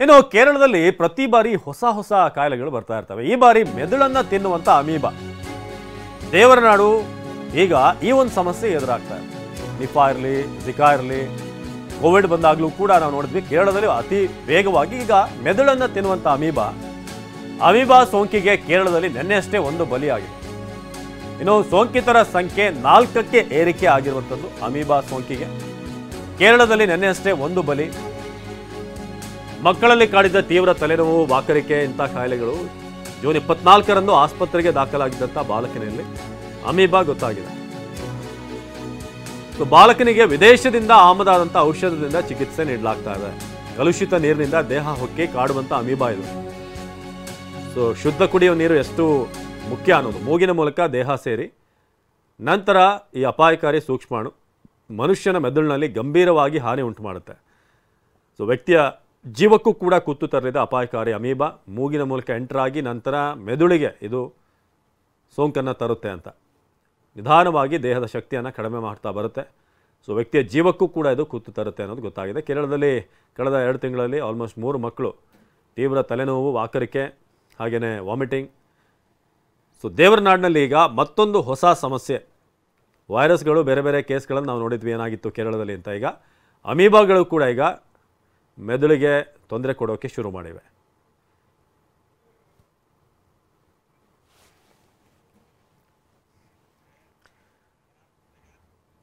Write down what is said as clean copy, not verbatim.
ಇನ್ನು ಕೇರಳದಲ್ಲಿ ಪ್ರತಿ ಬಾರಿ ಹೊಸ ಹೊಸ ಕಾಯಿಲೆಗಳು ಬರ್ತಾ ಇರ್ತವೆ. ಈ ಬಾರಿ ಮೆದುಳನ್ನ ತಿನ್ನುವಂತ ಅಮೀಬಾ ದೇವರನಾಡು ಈಗ ಈ ಒಂದು ಸಮಸ್ಯೆ ಎದುರಾಗ್ತಾ ಇದೆ. ನಿಫಾ ಇರಲಿ, ಜಿಕಾ ಇರಲಿ, ಕೋವಿಡ್ ಬಂದಾಗಲೂ ಕೂಡ ನಾವು ನೋಡಿದ್ವಿ ಕೇರಳದಲ್ಲಿ ಅತಿ ವೇಗವಾಗಿ ಈಗ ಮೆದುಳನ್ನ ತಿನ್ನುವಂತ ಅಮೀಬಾ ಸೋಂಕಿಗೆ ಕೇರಳದಲ್ಲಿ ನಿನ್ನೆಯಷ್ಟೇ ಒಂದು ಬಲಿಯಾಗಿದೆ. ಇನ್ನು ಸೋಂಕಿತರ ಸಂಖ್ಯೆ 4ಕ್ಕೆ ಏರಿಕೆ ಆಗಿರುವಂಥದ್ದು ಅಮೀಬಾ ಸೋಂಕಿಗೆ. ಕೇರಳದಲ್ಲಿ ನಿನ್ನೆಯಷ್ಟೇ ಒಂದು ಬಲಿ. ಮಕ್ಕಳಲ್ಲಿ ಕಾಡಿದ ತೀವ್ರ ತಲೆನೋವು, ವಾಕರಿಕೆ ಇಂಥ ಕಾಯಿಲೆಗಳು. ಜೂನ್ 24ರಂದು ಆಸ್ಪತ್ರೆಗೆ ದಾಖಲಾಗಿದ್ದಂಥ ಬಾಲಕನಲ್ಲಿ ಅಮೀಬಾ ಗೊತ್ತಾಗಿದೆ. ಬಾಲಕನಿಗೆ ವಿದೇಶದಿಂದ ಆಮದಾದಂಥ ಔಷಧದಿಂದ ಚಿಕಿತ್ಸೆ ನೀಡಲಾಗ್ತಾ ಇದೆ. ಕಲುಷಿತ ನೀರಿನಿಂದ ದೇಹ ಹೊಕ್ಕಿ ಕಾಡುವಂಥ ಅಮೀಬಾ ಇದು. ಶುದ್ಧ ಕುಡಿಯುವ ನೀರು ಎಷ್ಟು ಮುಖ್ಯ ಅನ್ನೋದು ಮೂಗಿನ ಮೂಲಕ ದೇಹ ಸೇರಿ ನಂತರ ಈ ಅಪಾಯಕಾರಿ ಸೂಕ್ಷ್ಮಾಣು ಮನುಷ್ಯನ ಮೆದುಳಿನಲ್ಲಿ ಗಂಭೀರವಾಗಿ ಹಾನಿ ಉಂಟು ಮಾಡುತ್ತೆ. ವ್ಯಕ್ತಿಯ ಜೀವಕ್ಕೂ ಕೂಡ ಕುತ್ತು ತರಲಿದ ಅಪಾಯಕಾರಿ ಅಮೀಬಾ ಮೂಗಿನ ಮೂಲಕ ಎಂಟರ್ ಆಗಿ ನಂತರ ಮೆದುಳಿಗೆ ಇದು ಸೋಂಕನ್ನು ತರುತ್ತೆ ಅಂತ ನಿಧಾನವಾಗಿ ದೇಹದ ಶಕ್ತಿಯನ್ನು ಕಡಿಮೆ ಮಾಡ್ತಾ ಬರುತ್ತೆ. ವ್ಯಕ್ತಿಯ ಜೀವಕ್ಕೂ ಕೂಡ ಇದು ಕುತ್ತು ತರುತ್ತೆ ಅನ್ನೋದು ಗೊತ್ತಾಗಿದೆ. ಕೇರಳದಲ್ಲಿ ಕಳೆದ 2 ತಿಂಗಳಲ್ಲಿ ಆಲ್ಮೋಸ್ಟ್ 3 ಮಕ್ಕಳು ತೀವ್ರ ತಲೆನೋವು, ವಾಕರಿಕೆ ಹಾಗೆಯೇ ವಾಮಿಟಿಂಗ್. ದೇವರನಾಡಿನಲ್ಲಿ ಈಗ ಮತ್ತೊಂದು ಹೊಸ ಸಮಸ್ಯೆ. ವೈರಸ್ಗಳು ಬೇರೆ ಬೇರೆ ಕೇಸ್ಗಳನ್ನು ನಾವು ನೋಡಿದ್ವಿ ಏನಾಗಿತ್ತು ಕೇರಳದಲ್ಲಿ ಅಂತ. ಈಗ ಅಮೀಬಾಗಳು ಕೂಡ ಈಗ ಮೆದುಳಿಗೆ ತೊಂದರೆ ಕೊಡೋಕ್ಕೆ ಶುರು ಮಾಡಿವೆ.